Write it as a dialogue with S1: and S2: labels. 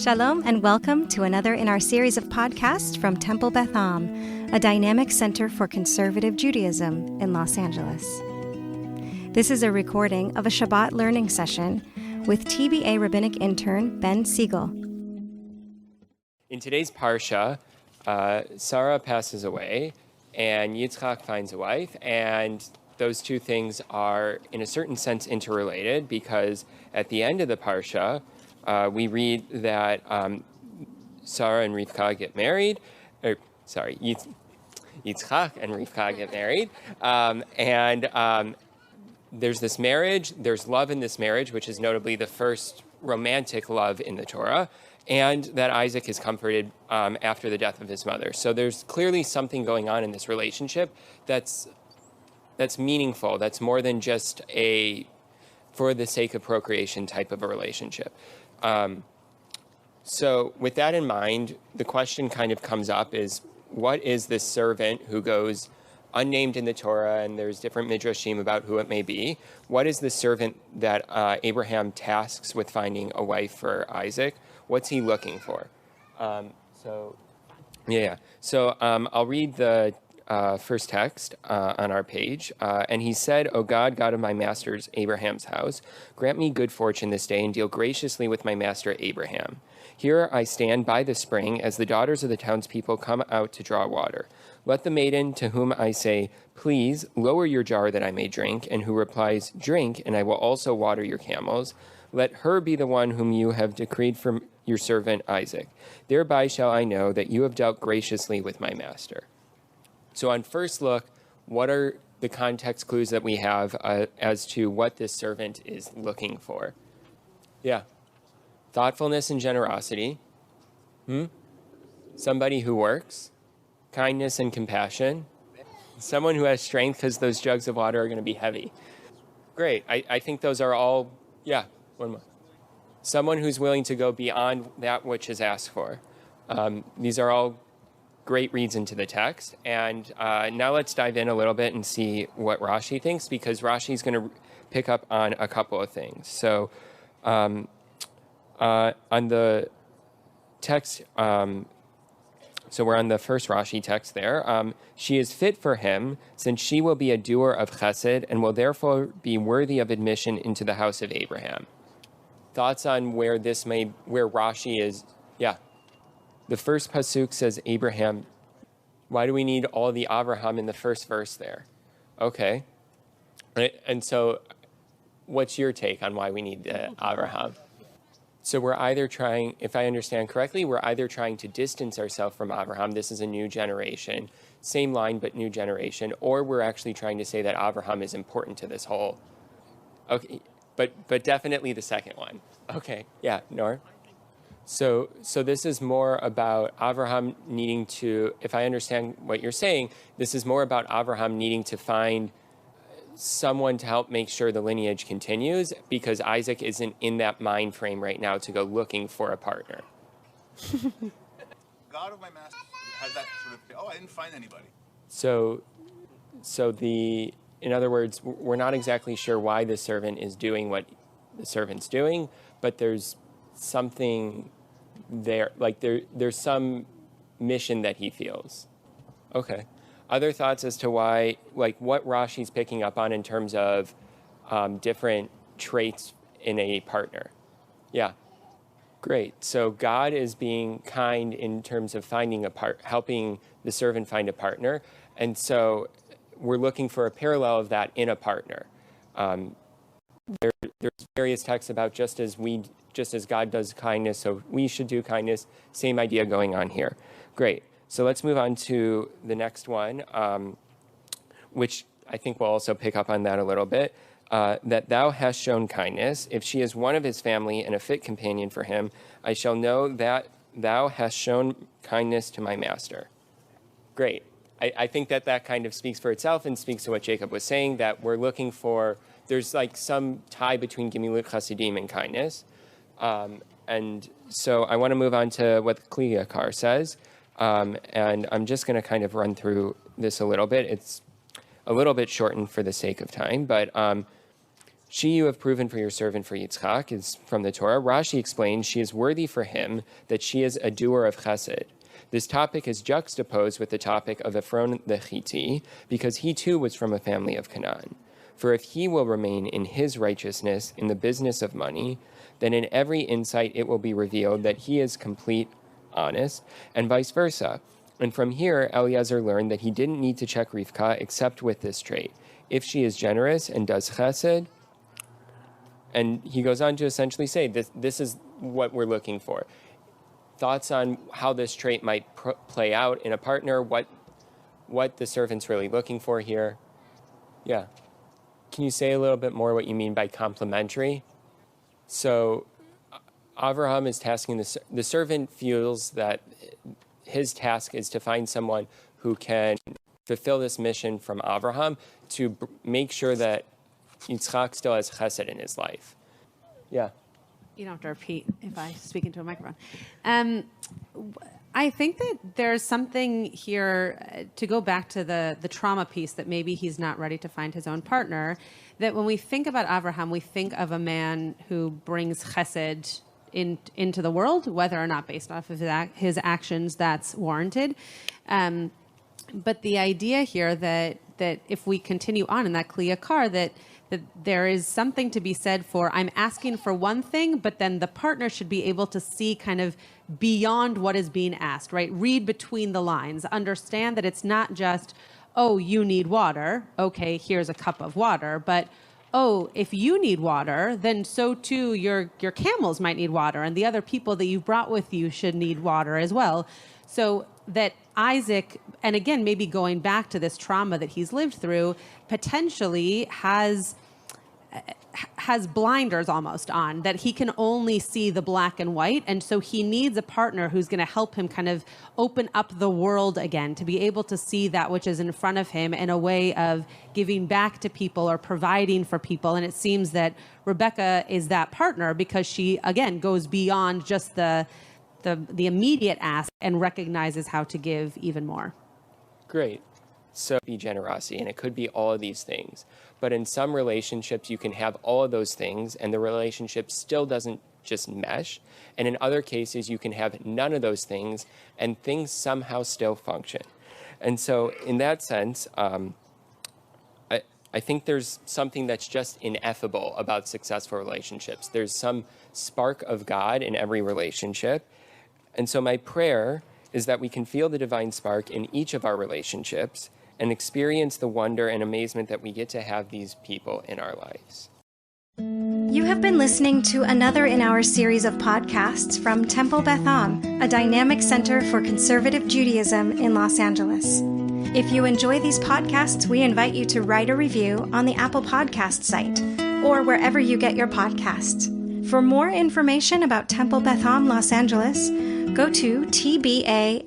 S1: Shalom and welcome to another in our series of podcasts from Temple Beth Am, a dynamic center for conservative Judaism in Los Angeles. This is a recording of a Shabbat learning session with TBA Rabbinic Intern Ben Sigal.
S2: In today's Parsha, Sarah passes away and Yitzchak finds a wife, and those two things are in a certain sense interrelated because at the end of the Parsha, we read that Sarah and Rivka get married, Yitzchak and Rivka get married, and there's this marriage, there's love in this marriage, which is notably the first romantic love in the Torah, and that Isaac is comforted after the death of his mother. So there's clearly something going on in this relationship that's meaningful, that's more than just a for the sake of procreation type of a relationship. So with that in mind, the question kind of comes up is, what is this servant who goes unnamed in the Torah, and there's different midrashim about who it may be? What is the servant that Abraham tasks with finding a wife for Isaac? What's he looking for? So I'll read the first text on our page. And he said, "O God, God of my master's Abraham's house, grant me good fortune this day and deal graciously with my master Abraham. Here I stand by the spring as the daughters of the townspeople come out to draw water. Let the maiden to whom I say, 'Please, lower your jar that I may drink,' and who replies, 'Drink, and I will also water your camels,' let her be the one whom you have decreed for your servant Isaac. Thereby shall I know that you have dealt graciously with my master." So on first look, what are the context clues that we have as to what this servant is looking for? Yeah. Thoughtfulness and generosity. Somebody who works. Kindness and compassion. Someone who has strength, because those jugs of water are going to be heavy. Great. I think those are all, one more. Someone who's willing to go beyond that which is asked for. These are all great reads into the text. And now let's dive in a little bit and see what Rashi thinks, because Rashi's going to pick up on a couple of things. So on the text, so we're on the first Rashi text there. She is fit for him, since she will be a doer of chesed and will therefore be worthy of admission into the house of Abraham. Thoughts on where Rashi is? Yeah. The first pasuk says Abraham. Why do we need all the Avraham in the first verse there? Okay. Right. And so what's your take on why we need Avraham? So we're either trying, if I understand correctly, we're either trying to distance ourselves from Avraham. This is a new generation. Same line, but new generation. Or we're actually trying to say that Avraham is important to this whole. Okay. But definitely the second one. Okay. Yeah. Nor? So this is more about Avraham needing to, if I understand what you're saying, this is more about Avraham needing to find someone to help make sure the lineage continues, because Isaac isn't in that mind frame right now to go looking for a partner.
S3: God of my master has that sort of, I didn't find anybody.
S2: In other words, we're not exactly sure why the servant is doing what the servant's doing, but there's something there, like there's some mission that he feels. Okay. Other thoughts as to why, like what Rashi's picking up on in terms of different traits in a partner? Yeah. Great. So God is being kind in terms of finding helping the servant find a partner. And so we're looking for a parallel of that in a partner. There's various texts about just as God does kindness, so we should do kindness. Same idea going on here. Great. So let's move on to the next one, which I think we'll also pick up on that a little bit. That thou hast shown kindness. If she is one of his family and a fit companion for him, I shall know that thou hast shown kindness to my master. Great. I think that kind of speaks for itself and speaks to what Jacob was saying, that we're looking for, there's like some tie between Gemilut Chasidim and kindness. And so I want to move on to what Kli Yakar says. And I'm just going to kind of run through this a little bit. It's a little bit shortened for the sake of time, but She you have proven for your servant for Yitzchak is from the Torah. Rashi explains she is worthy for him that she is a doer of chesed. This topic is juxtaposed with the topic of Ephron the Hittite, because he too was from a family of Canaan. For if he will remain in his righteousness in the business of money, then in every insight it will be revealed that he is complete, honest, and vice versa. And from here, Eliezer learned that he didn't need to check Rivka except with this trait. If she is generous and does chesed, and he goes on to essentially say, this is what we're looking for. Thoughts on how this trait might play out in a partner, what the servant's really looking for here. Yeah. Can you say a little bit more what you mean by complementary? So Avraham is tasking the servant feels that his task is to find someone who can fulfill this mission from Avraham to make sure that Yitzchak still has chesed in his life. Yeah.
S4: You don't have to repeat if I speak into a microphone. I think that there's something here to go back to the trauma piece that maybe he's not ready to find his own partner. That when we think about Avraham, we think of a man who brings chesed into the world, whether or not based off of his actions that's warranted. But the idea here that if we continue on in that kliyakar, that there is something to be said for I'm asking for one thing, but then the partner should be able to see kind of beyond what is being asked, right? Read between the lines, understand that it's not just, oh, you need water. Okay, here's a cup of water. But, oh, if you need water, then so too your camels might need water, and the other people that you've brought with you should need water as well. So that Isaac, and again, maybe going back to this trauma that he's lived through, potentially has blinders almost on, that he can only see the black and white. And so he needs a partner who's going to help him kind of open up the world again, to be able to see that which is in front of him in a way of giving back to people or providing for people. And it seems that Rebecca is that partner because she, again, goes beyond just the immediate ask and recognizes how to give even more.
S2: Great. So be generosity, and it could be all of these things. But in some relationships, you can have all of those things, and the relationship still doesn't just mesh. And in other cases, you can have none of those things, and things somehow still function. And so in that sense, I think there's something that's just ineffable about successful relationships. There's some spark of God in every relationship. And so my prayer is that we can feel the divine spark in each of our relationships and experience the wonder and amazement that we get to have these people in our lives.
S1: You have been listening to another in our series of podcasts from Temple Beth Am, a dynamic center for conservative Judaism in Los Angeles. If you enjoy these podcasts, we invite you to write a review on the Apple Podcast site or wherever you get your podcasts. For more information about Temple Beth Am Los Angeles, go to tbala.org.